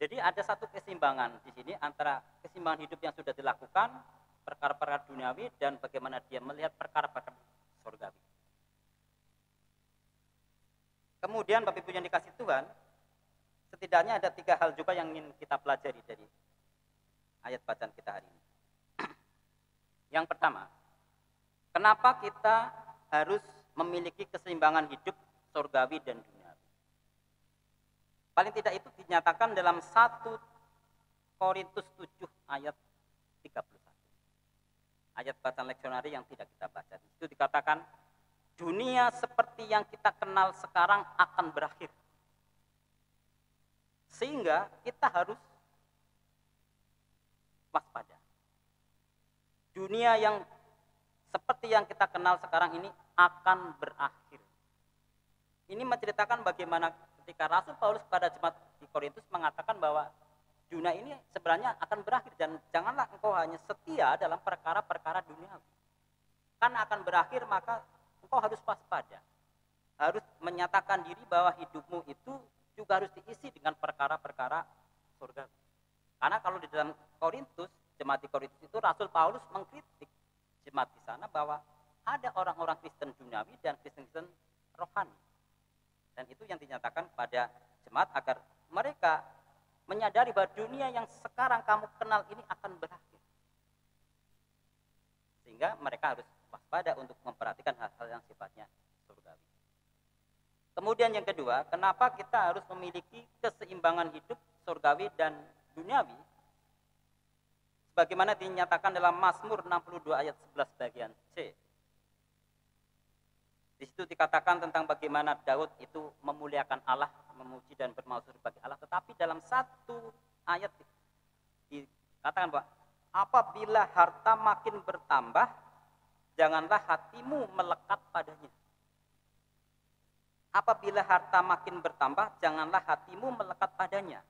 Jadi ada satu keseimbangan di sini antara keseimbangan hidup yang sudah dilakukan, perkara-perkara duniawi, dan bagaimana dia melihat perkara-perkara surgawi. Kemudian Bapak Ibu yang dikasih Tuhan, setidaknya ada 3 hal juga yang ingin kita pelajari dari ayat bacaan kita hari ini. Yang pertama, kenapa kita harus memiliki keseimbangan hidup surgawi dan duniawi? Paling tidak itu dinyatakan dalam 1 Korintus 7 ayat 31. Ayat bacaan leksionari yang tidak kita baca. Itu dikatakan, dunia seperti yang kita kenal sekarang akan berakhir. Sehingga kita harus waspada. Dunia yang seperti yang kita kenal sekarang ini akan berakhir. Ini menceritakan bagaimana ketika Rasul Paulus pada jemaat di Korintus mengatakan bahwa dunia ini sebenarnya akan berakhir dan janganlah engkau hanya setia dalam perkara-perkara duniawi. Karena akan berakhir maka engkau harus waspada. Harus menyatakan diri bahwa hidupmu itu juga harus diisi dengan perkara-perkara surga. Karena kalau di dalam Korintus jemaat di Korintus itu Rasul Paulus mengkritik jemaat di sana bahwa ada orang-orang Kristen duniawi dan Kristen rohani. Dan itu yang dinyatakan kepada jemaat agar mereka menyadari bahwa dunia yang sekarang kamu kenal ini akan berakhir. Sehingga mereka harus waspada untuk memperhatikan hal-hal yang sifatnya surgawi. Kemudian yang kedua, kenapa kita harus memiliki keseimbangan hidup surgawi dan duniawi? Sebagaimana dinyatakan dalam Mazmur 62 ayat 11 bagian C. Di situ dikatakan tentang bagaimana Daud itu memuliakan Allah, memuji dan bermaksud bagi Allah. Tetapi dalam satu ayat dikatakan bahwa apabila harta makin bertambah, janganlah hatimu melekat padanya. Apabila harta makin bertambah, janganlah hatimu melekat padanya.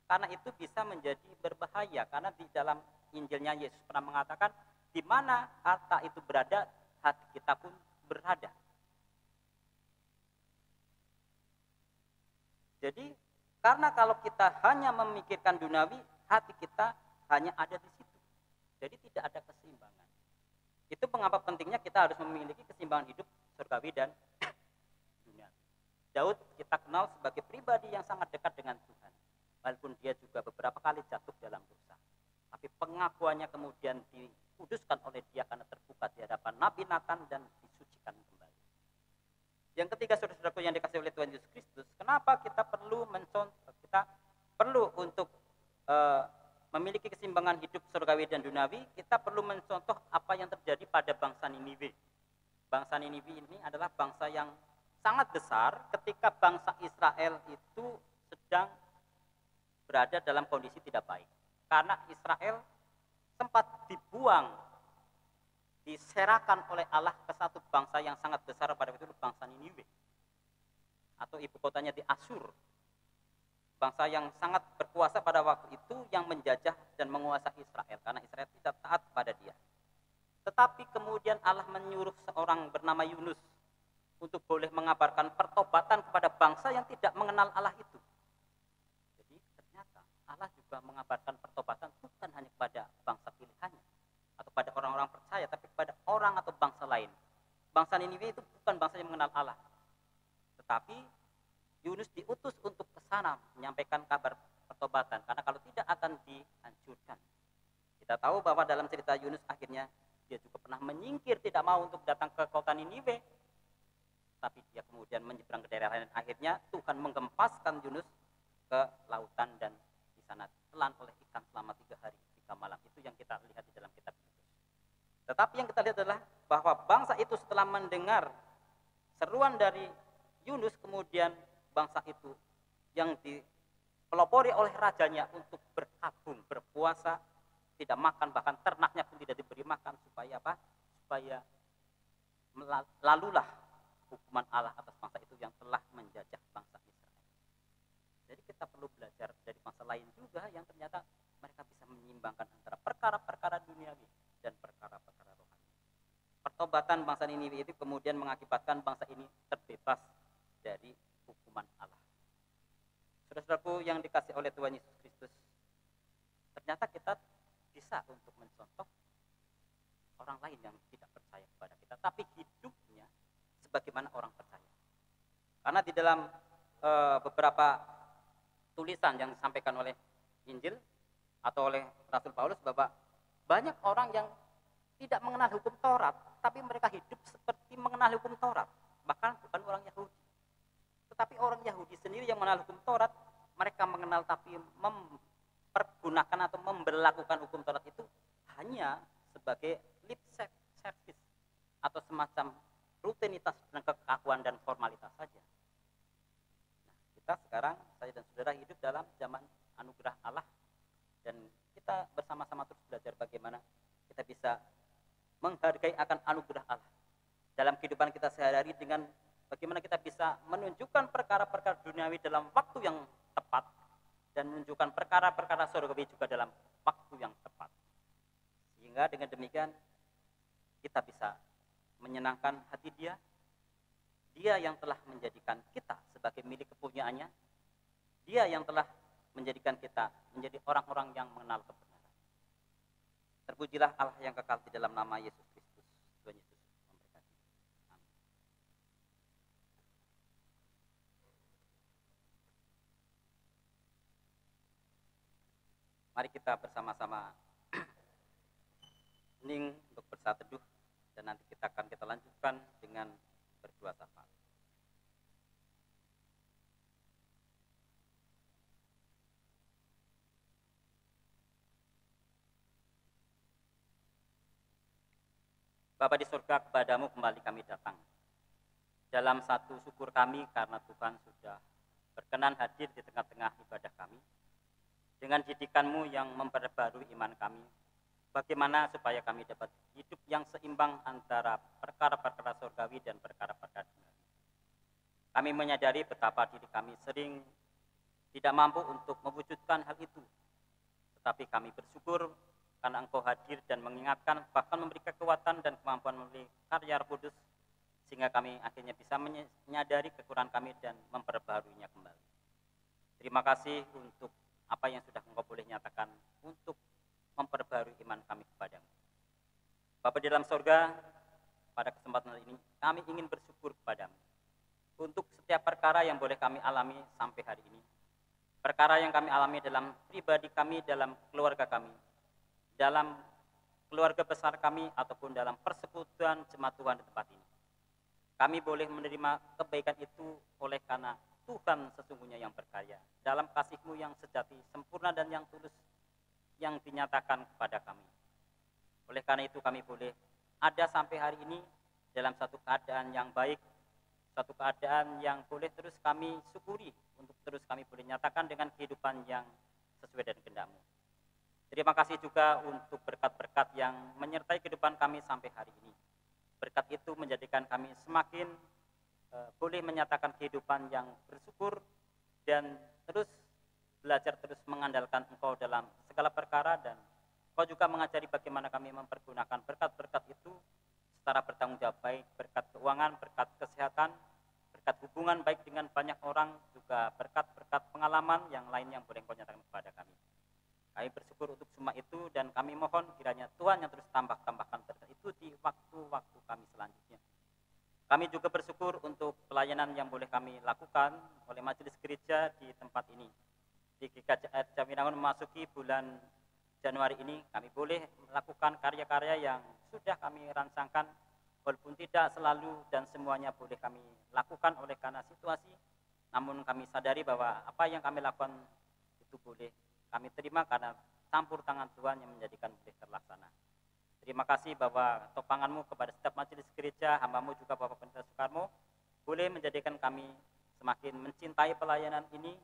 Karena itu bisa menjadi berbahaya. Karena di dalam Injilnya Yesus pernah mengatakan, di mana harta itu berada, hati kita pun berada. Jadi, karena kalau kita hanya memikirkan duniawi, hati kita hanya ada di situ. Jadi tidak ada keseimbangan. Itu mengapa pentingnya kita harus memiliki keseimbangan hidup surgawi dan duniawi. Daud kita kenal sebagai pribadi yang sangat dekat dengan Tuhan. Walaupun dia juga beberapa kali jatuh dalam dosa. Tapi pengakuannya kemudian dikuduskan oleh dia karena terbuka di hadapan Nabi Nathan dan disucikan kembali. Yang ketiga, saudara-saudaraku yang dikasihi oleh Tuhan Yesus Kristus, kenapa kita perlu untuk memiliki keseimbangan hidup surgawi dan duniawi? Kita perlu mencontoh apa yang terjadi pada bangsa Niniwe. Bangsa Niniwe ini adalah bangsa yang sangat besar ketika bangsa Israel itu sedang berada dalam kondisi tidak baik. Karena Israel sempat diserahkan oleh Allah ke satu bangsa yang sangat besar pada waktu itu, bangsa Niniwe. Atau ibu kotanya di Asyur. Bangsa yang sangat berkuasa pada waktu itu yang menjajah dan menguasai Israel. Karena Israel tidak taat pada dia. Tetapi kemudian Allah menyuruh seorang bernama Yunus untuk boleh mengabarkan pertobatan kepada bangsa yang tidak mengenal Allah itu. Jadi ternyata Allah juga mengabarkan pertobatan bukan hanya kepada bangsa pilihannya atau pada orang-orang percaya, tapi kepada orang atau bangsa lain. Bangsa Niniwe itu bukan bangsa yang mengenal Allah. Tetapi Yunus diutus untuk ke sana menyampaikan kabar pertobatan, karena kalau tidak akan dihancurkan. Kita tahu bahwa dalam cerita Yunus akhirnya dia juga pernah menyingkir, tidak mau untuk datang ke kota Niniwe. Tapi dia kemudian menyeberang ke daerah lain. Akhirnya Tuhan menggempaskan Yunus ke lautan dan di sana telan oleh ikan selama 3 hari 3 malam. Itu yang kita lihat di dalam kitab Yunus. Tetapi yang kita lihat adalah bahwa bangsa itu setelah mendengar seruan dari Yunus, kemudian bangsa itu yang dipelopori oleh rajanya untuk berkabung, berpuasa, tidak makan, bahkan ternaknya pun tidak diberi makan, supaya apa? Supaya lalulah hukuman Allah atas bangsa itu yang telah menjajah bangsa Israel. Jadi kita perlu belajar dari bangsa lain juga yang ternyata mereka bisa menyimbangkan antara perkara-perkara duniawi dan perkara-perkara rohani. Pertobatan bangsa Niniwe itu kemudian mengakibatkan bangsa ini terbebas dari hukuman Allah. Saudara-saudaraku yang dikasih oleh Tuhan Yesus Kristus, ternyata kita bisa untuk mencontoh orang lain yang tidak percaya kepada kita, tapi hidupnya sebagaimana orang percaya. Karena di dalam beberapa tulisan yang disampaikan oleh Injil atau oleh Rasul Paulus, bahwa banyak orang yang tidak mengenal hukum Taurat, tapi mereka hidup seperti mengenal hukum Taurat. Bahkan bukan orang Yahudi. Tetapi orang Yahudi sendiri yang mengenal hukum Taurat, mereka mengenal tapi mempergunakan atau memberlakukan hukum Taurat itu hanya sebagai lip service atau semacam rutinitas dan kekakuan dan formalitas saja. Nah, kita sekarang, saya dan saudara hidup dalam zaman anugerah Allah, dan kita bersama-sama terus belajar bagaimana kita bisa menghargai akan anugerah Allah dalam kehidupan kita sehari-hari, dengan bagaimana kita bisa menunjukkan perkara-perkara duniawi dalam waktu yang tepat dan menunjukkan perkara-perkara surgawi juga dalam waktu yang tepat. Sehingga dengan demikian kita bisa menyenangkan hati Dia yang telah menjadikan kita sebagai milik kepunyaannya, Dia yang telah menjadikan kita menjadi orang-orang yang mengenal kebenaran. Terpujilah Allah yang kekal di dalam nama Yesus Kristus. Tuhan Yesus memberkati. Amin. Mari kita bersama-sama hening untuk bersaat teduh, dan nanti kita lanjutkan dengan berdoa syafaat. Bapa di surga, kepadamu kembali kami datang. Dalam satu syukur kami karena Tuhan sudah berkenan hadir di tengah-tengah ibadah kami. Dengan didikan-Mu yang memperbarui iman kami, bagaimana supaya kami dapat hidup yang seimbang antara perkara-perkara surgawi dan perkara-perkara duniawi. Kami menyadari betapa diri kami sering tidak mampu untuk mewujudkan hal itu. Tetapi kami bersyukur karena Engkau hadir dan mengingatkan, bahkan memberi kekuatan dan kemampuan melalui karya Roh Kudus, sehingga kami akhirnya bisa menyadari kekurangan kami dan memperbaharuinya kembali. Terima kasih untuk apa yang sudah Engkau boleh nyatakan untuk memperbaharui iman kami kepadamu. Bapa di dalam sorga, pada kesempatan ini kami ingin bersyukur kepadamu untuk setiap perkara yang boleh kami alami sampai hari ini. Perkara yang kami alami dalam pribadi kami, dalam keluarga kami, dalam keluarga besar kami, ataupun dalam persekutuan jemaat Tuhan di tempat ini. Kami boleh menerima kebaikan itu oleh karena Tuhan sesungguhnya yang berkarya dalam kasih-Mu yang sejati, sempurna dan yang tulus yang dinyatakan kepada kami. Oleh karena itu kami boleh ada sampai hari ini dalam satu keadaan yang baik, satu keadaan yang boleh terus kami syukuri, untuk terus kami boleh nyatakan dengan kehidupan yang sesuai dengan kehendak-Mu. Terima kasih juga untuk berkat-berkat yang menyertai kehidupan kami sampai hari ini. Berkat itu menjadikan kami semakin boleh menyatakan kehidupan yang bersyukur dan terus belajar, terus mengandalkan Engkau dalam segala perkara, dan Engkau juga mengajari bagaimana kami mempergunakan berkat-berkat itu secara bertanggung jawab, baik berkat keuangan, berkat kesehatan, berkat hubungan baik dengan banyak orang, juga berkat-berkat pengalaman yang lain yang boleh Engkau nyatakan kepada kami. Kami bersyukur untuk semua itu, dan kami mohon kiranya Tuhan yang terus tambahkan berkat itu di waktu-waktu kami selanjutnya. Kami juga bersyukur untuk pelayanan yang boleh kami lakukan oleh majelis gereja di tempat ini. Di GKJR Jaminangun memasuki bulan Januari ini, kami boleh melakukan karya-karya yang sudah kami rancangkan, walaupun tidak selalu dan semuanya boleh kami lakukan oleh karena situasi, namun kami sadari bahwa apa yang kami lakukan itu boleh kami terima karena campur tangan Tuhan yang menjadikan boleh terlaksana. Terima kasih bahwa topangan-Mu kepada setiap majelis gereja, hamba-Mu juga Bapak Pendeta Soekarmo, boleh menjadikan kami semakin mencintai pelayanan ini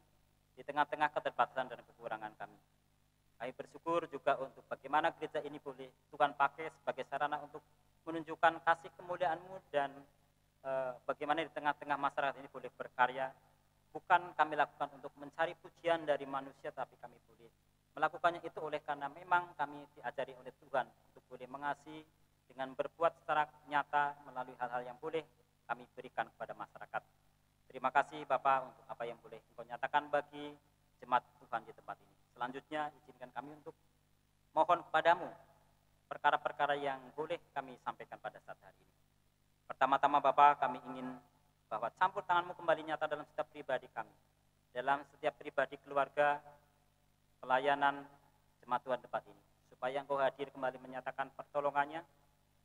di tengah-tengah keterbatasan dan kekurangan kami. Kami bersyukur juga untuk bagaimana gereja ini boleh Tuhan pakai sebagai sarana untuk menunjukkan kasih kemuliaan-Mu, dan bagaimana di tengah-tengah masyarakat ini boleh berkarya. Bukan kami lakukan untuk mencari pujian dari manusia, tapi kami boleh melakukannya itu oleh karena memang kami diajari oleh Tuhan untuk boleh mengasihi dengan berbuat secara nyata melalui hal-hal yang boleh kami berikan kepada masyarakat. Terima kasih Bapak untuk apa yang boleh Engkau nyatakan bagi jemaat Tuhan di tempat ini. Selanjutnya izinkan kami untuk mohon kepadamu perkara-perkara yang boleh kami sampaikan pada saat hari ini. Pertama-tama Bapak, kami ingin bahwa campur tangan-Mu kembali nyata dalam setiap pribadi kami, dalam setiap pribadi keluarga, pelayanan jemaat Tuhan tempat ini, supaya Engkau hadir kembali menyatakan pertolongannya,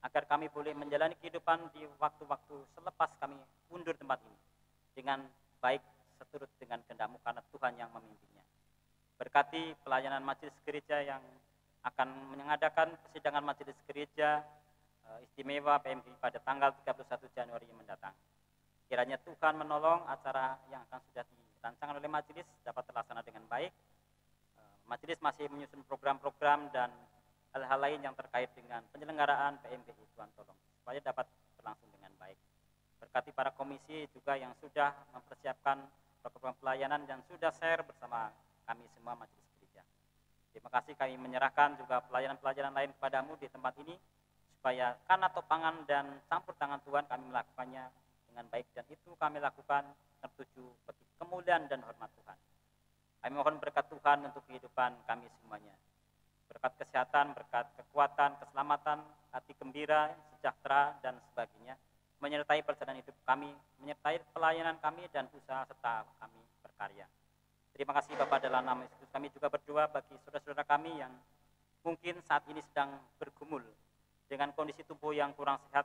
agar kami boleh menjalani kehidupan di waktu-waktu selepas kami undur tempat ini dengan baik seturut dengan kehendak-Mu, karena Tuhan yang memimpinnya. Berkati pelayanan majelis gereja yang akan mengadakan persidangan majelis gereja istimewa PMG pada tanggal 31 Januari mendatang. Kiranya Tuhan menolong acara yang akan sudah dirancangkan oleh majelis dapat terlaksana dengan baik. Majelis masih menyusun program-program dan hal-hal lain yang terkait dengan penyelenggaraan PMGI. Tuhan tolong supaya dapat berlangsung dengan baik. Berkati para komisi juga yang sudah mempersiapkan program pelayanan dan sudah share bersama kami semua majelis gereja. Terima kasih, kami menyerahkan juga pelayanan-pelayanan lain kepadamu di tempat ini, supaya karena topangan dan campur tangan Tuhan kami melakukannya dengan baik, dan itu kami lakukan tertuju bagi kemuliaan dan hormat Tuhan. Kami mohon berkat Tuhan untuk kehidupan kami semuanya. berkat kesehatan, berkat kekuatan, keselamatan, hati gembira, sejahtera, dan sebagainya, menyertai perjalanan hidup kami, menyertai pelayanan kami, dan usaha serta kami berkarya. Terima kasih Bapak, dalam nama Yesus kami juga berdoa bagi saudara-saudara kami yang mungkin saat ini sedang bergumul dengan kondisi tubuh yang kurang sehat.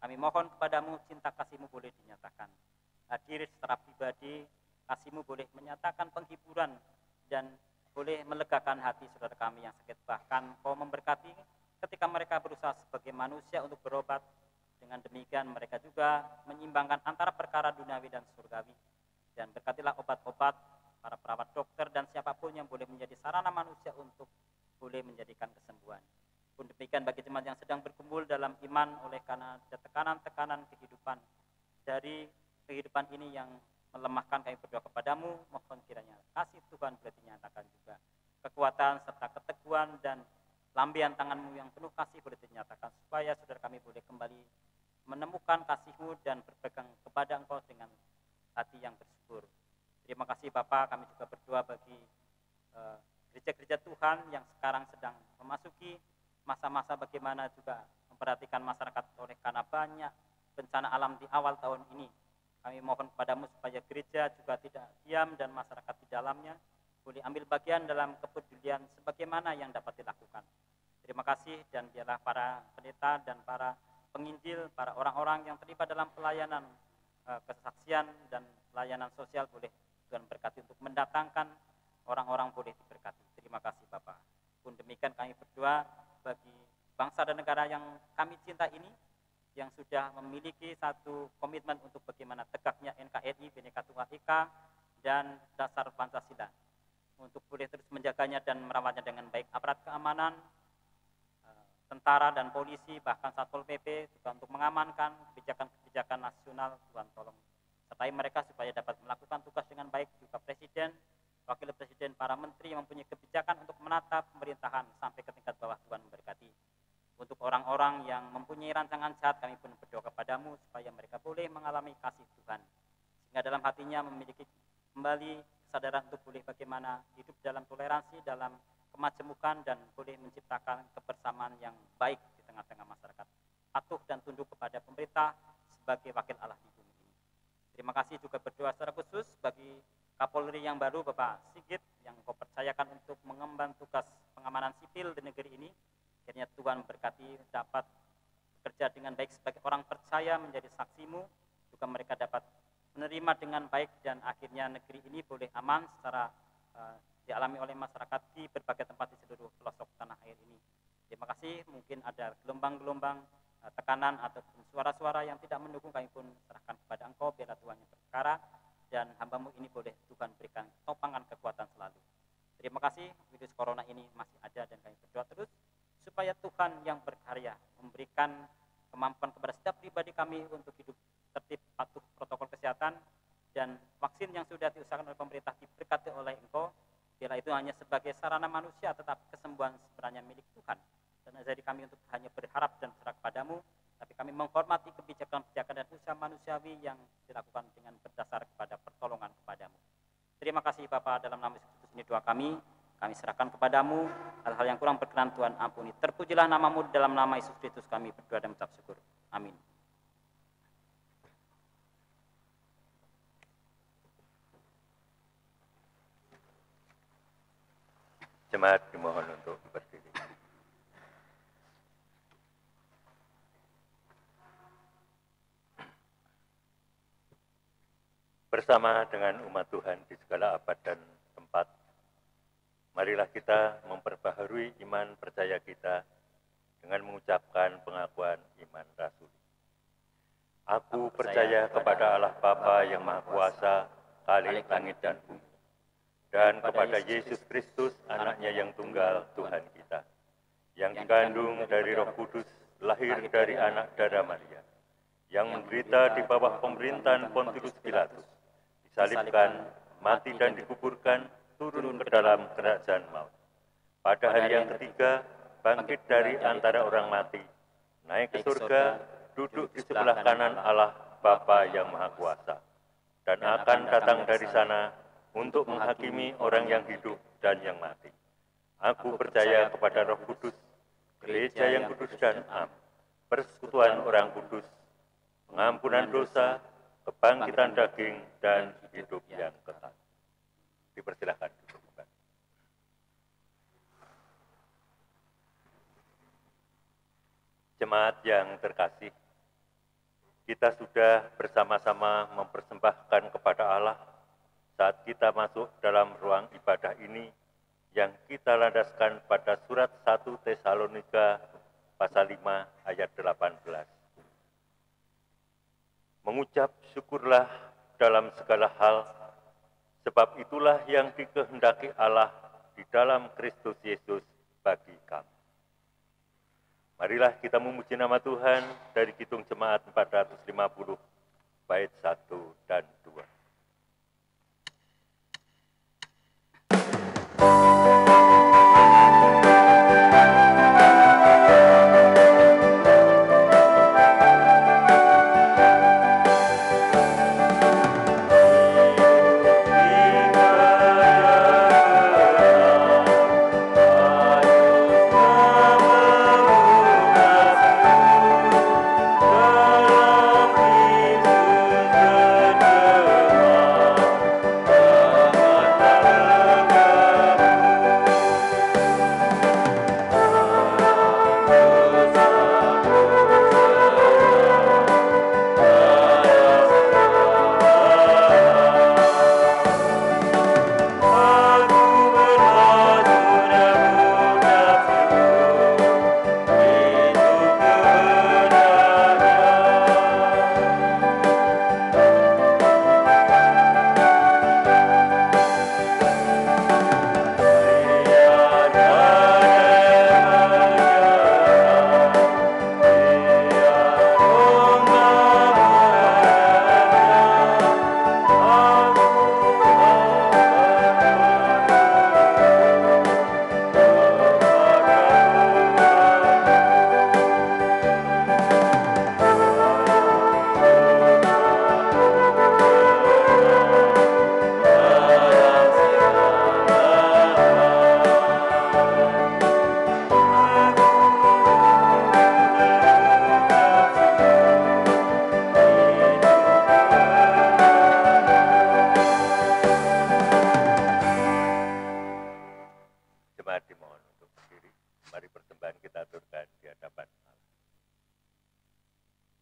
Kami mohon kepadamu, cinta kasih-Mu boleh dinyatakan. Hadir secara pribadi, kasih-Mu boleh menyatakan penghiburan dan boleh melegakan hati saudara kami yang sakit. Bahkan Kau memberkati ketika mereka berusaha sebagai manusia untuk berobat. Dengan demikian mereka juga menyimbangkan antara perkara duniawi dan surgawi. Dan berkatilah obat-obat, para perawat dokter, dan siapapun yang boleh menjadi sarana manusia untuk boleh menjadikan kesembuhan. Pun demikian bagi jemaat yang sedang berkumpul dalam iman oleh karena tekanan-tekanan kehidupan. Dari kehidupan ini yang melemahkan, kami berdoa kepadamu, mohon kiranya kasih Tuhan boleh dinyatakan juga. Kekuatan serta keteguhan dan lambian tangan-Mu yang penuh kasih boleh dinyatakan, supaya saudara kami boleh kembali menemukan kasih-Mu dan berpegang kepada Engkau dengan hati yang bersyukur. Terima kasih Bapak, kami juga berdoa bagi gereja-gereja Tuhan yang sekarang sedang memasuki masa-masa bagaimana juga memperhatikan masyarakat oleh karena banyak bencana alam di awal tahun ini. Kami mohon kepadamu supaya gereja juga tidak diam dan masyarakat di dalamnya boleh ambil bagian dalam kepedulian sebagaimana yang dapat dilakukan. Terima kasih, dan biarlah para pendeta dan para penginjil, para orang-orang yang terlibat dalam pelayanan kesaksian dan pelayanan sosial boleh Tuhan berkati untuk mendatangkan orang-orang boleh diberkati. Terima kasih Bapak. Pun demikian kami berdoa bagi bangsa dan negara yang kami cinta ini, yang sudah memiliki satu komitmen untuk bagaimana tegaknya NKRI, Bhinneka Tunggal Ika, dan dasar Pancasila, untuk boleh terus menjaganya dan merawatnya dengan baik. Aparat keamanan, tentara dan polisi, bahkan Satpol PP juga untuk mengamankan kebijakan-kebijakan nasional. Tuhan tolong sertai mereka supaya dapat melakukan tugas dengan baik. Juga Presiden, Wakil Presiden, para menteri yang mempunyai kebijakan untuk menata pemerintahan sampai ke tingkat bawah. Tuhan memberkati. Untuk orang-orang yang mempunyai rancangan jahat, kami pun berdoa kepadamu supaya mereka boleh mengalami kasih Tuhan, sehingga dalam hatinya memiliki kembali kesadaran untuk boleh bagaimana hidup dalam toleransi, dalam kemajemukan, dan boleh menciptakan kebersamaan yang baik di tengah-tengah masyarakat. Patuh dan tunduk kepada pemerintah sebagai wakil Allah di bumi ini. Terima kasih juga berdoa secara khusus bagi Kapolri yang baru, Bapak Sigit, yang Kau percayakan untuk mengemban tugas pengamanan sipil di negeri ini. Akhirnya Tuhan berkati dapat bekerja dengan baik sebagai orang percaya, menjadi saksi-Mu. Juga mereka dapat menerima dengan baik, dan akhirnya negeri ini boleh aman secara dialami oleh masyarakat di berbagai tempat di seluruh pelosok tanah air ini. Terima kasih. Mungkin ada gelombang-gelombang tekanan ataupun suara-suara yang tidak mendukung, kami pun serahkan kepada Engkau, biarlah Tuhan yang berkara, dan hamba-Mu ini boleh Tuhan berikan topangan kekuatan selalu. Terima kasih. Virus corona ini masih ada, dan kami berdoa terus supaya Tuhan yang berkarya memberikan kemampuan kepada setiap pribadi kami untuk hidup tertib, patuh protokol kesehatan, dan vaksin yang sudah diusahakan oleh pemerintah diberkati oleh Engkau. Biarlah itu hanya sebagai sarana manusia, tetapi kesembuhan sebenarnya milik Tuhan. Dan jadi kami untuk hanya berharap dan berserah kepadamu, tapi kami menghormati kebijakan-kebijakan dan usaha manusiawi yang dilakukan dengan berdasar kepada pertolongan kepadamu. Terima kasih Bapa, dalam nama Yesus Kristus ini doa kami serahkan kepadamu. Hal-hal yang kurang berkenan Tuhan ampuni. Terpujilah nama-Mu, dalam nama Yesus Kristus kami berdoa dan mengucap syukur. Amin. Jemaat dimohon untuk berdiri. Bersama dengan umat Tuhan di segala abad dan tempat, marilah kita memperbaharui iman percaya kita dengan mengucapkan pengakuan iman rasuli. Aku percaya kepada Allah Bapa yang Maha Kuasa, Khalik langit dan bumi, dan kepada Yesus Kristus, anaknya yang tunggal, Tuhan kita, yang dikandung dari Roh Kudus, lahir dari anak darah Maria, yang menderita di bawah pemerintahan Pontius Pilatus, disalibkan, mati dan dikuburkan, turun ke dalam kerajaan maut. Pada hari yang ketiga, bangkit dari antara orang mati, naik ke surga, duduk di sebelah kanan Allah Bapa yang Maha Kuasa, dan akan datang dari sana untuk menghakimi orang yang hidup dan yang mati. Aku percaya kepada Roh Kudus, gereja yang kudus dan am, persekutuan orang kudus, pengampunan dosa, kebangkitan daging, dan hidup yang kekal. Dipersilakan duduk kembali. Jemaat yang terkasih, kita sudah bersama-sama mempersembahkan kepada Allah saat kita masuk dalam ruang ibadah ini yang kita landaskan pada surat 1 Tesalonika pasal 5 ayat 18. Mengucap syukurlah dalam segala hal, sebab itulah yang dikehendaki Allah di dalam Kristus Yesus bagi kami. Marilah kita memuji nama Tuhan dari Kidung Jemaat 450, bait 1 dan 2.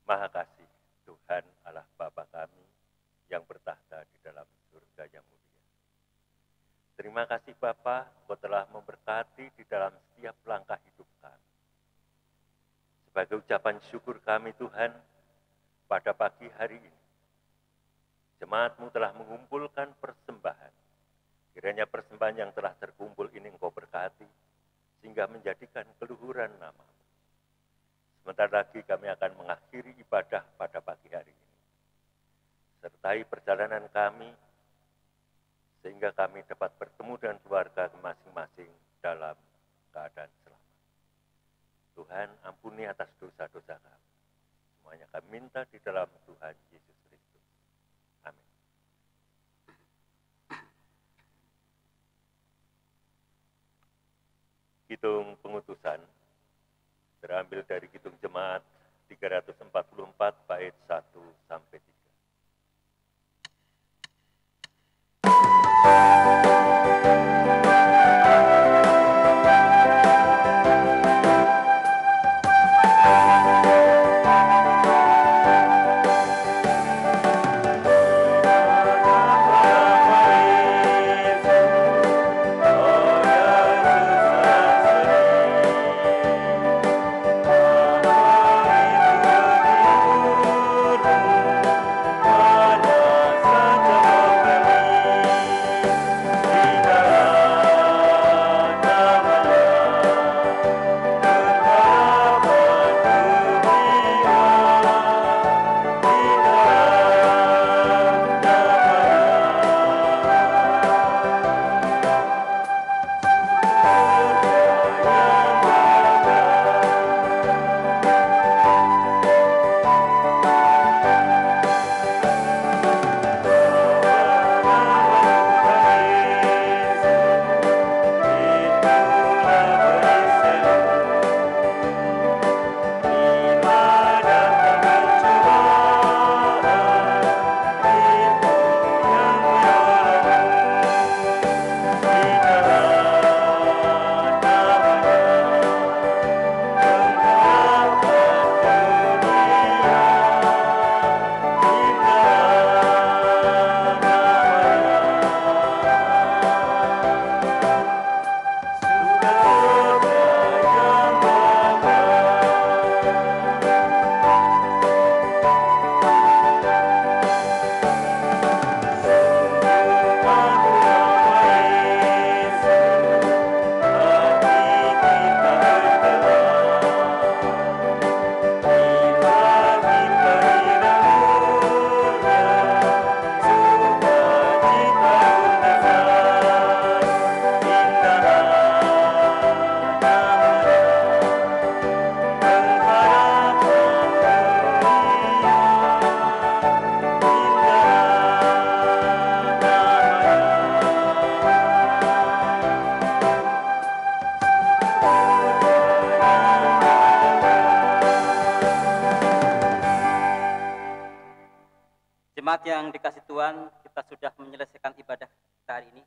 Maha kasih Tuhan Allah Bapa kami yang bertahta di dalam surga yang mulia. Terima kasih Bapa, Kau telah memberkati di dalam setiap langkah hidup kami. Sebagai ucapan syukur kami Tuhan, pada pagi hari ini, jemaat-Mu telah mengumpulkan persembahan. Kiranya persembahan yang telah terkumpul ini Engkau berkati, sehingga menjadikan keluhuran nama-Mu. Sebentar lagi kami akan mengakhiri ibadah pada pagi hari ini. Sertai perjalanan kami, sehingga kami dapat bertemu dengan keluarga masing-masing dalam keadaan selamat. Tuhan ampuni atas dosa-dosa kami. Semuanya kami minta di dalam Tuhan Yesus Kristus. Amin. Kidung pengutusan terambil dari Kidung Jemaat 344 bait 1 sampai 3. Jemaat yang dikasih Tuhan, kita sudah menyelesaikan ibadah kita hari ini.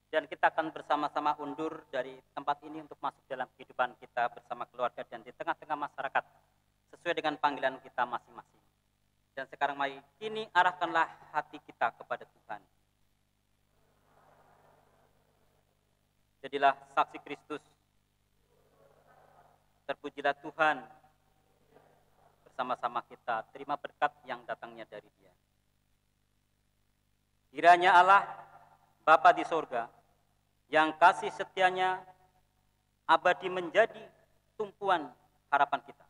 Dan kita akan bersama-sama undur dari tempat ini untuk masuk dalam kehidupan kita bersama keluarga dan di tengah-tengah masyarakat sesuai dengan panggilan kita masing-masing. Dan sekarang mari kini arahkanlah hati kita kepada Tuhan. Jadilah saksi Kristus. Terpujilah Tuhan. Bersama-sama kita terima berkat yang datangnya dari Dia. Kiranya Allah, Bapa di sorga, yang kasih setianya abadi menjadi tumpuan harapan kita.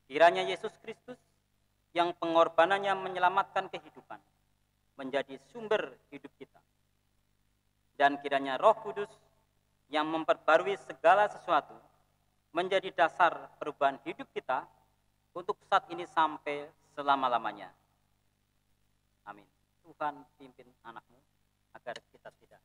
Kiranya Yesus Kristus, yang pengorbanannya menyelamatkan kehidupan, menjadi sumber hidup kita. Dan kiranya Roh Kudus, yang memperbarui segala sesuatu, menjadi dasar perubahan hidup kita untuk saat ini sampai selama-lamanya. Amin. Tuhan pimpin anakmu agar kita tidak